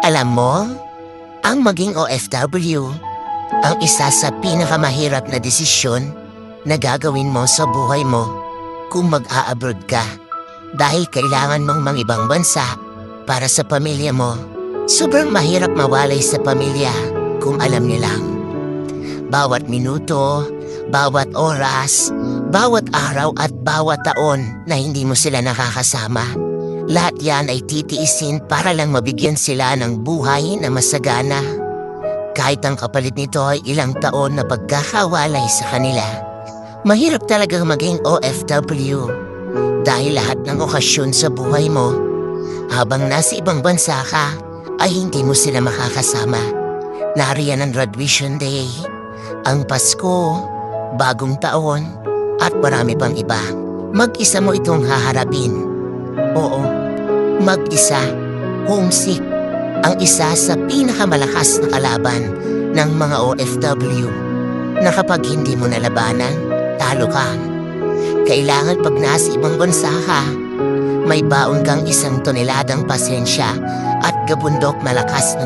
Alam mo, ang maging OFW, ang isa sa pinakamahirap na desisyon na gagawin mo sa buhay mo kung mag-a-abroad ka. Dahil kailangan mong mangibang bansa para sa pamilya mo. Sobrang mahirap mawalay sa pamilya kung alam niyo lang. Bawat minuto, bawat oras, bawat araw at bawat taon na hindi mo sila nakakasama. Lahat yan ay titiisin para lang mabigyan sila ng buhay na masagana. Kahit ang kapalit nito ay ilang taon na pagkakawalay sa kanila. Mahirap talagang maging OFW dahil lahat ng okasyon sa buhay mo, habang nasa ibang bansa ka, ay hindi mo sila makakasama. Nariyan ang graduation day, ang Pasko, bagong taon, at marami pang iba. Mag-isa mo itong haharapin. Oo, mag-isa, homesick, ang isa sa pinakamalakas na kalaban ng mga OFW na kapag hindi mo nalabanan, talo ka. Kailangan pag nasa ibang bansa ka, may baon kang 1 toneladang pasensya at gabundok malakas na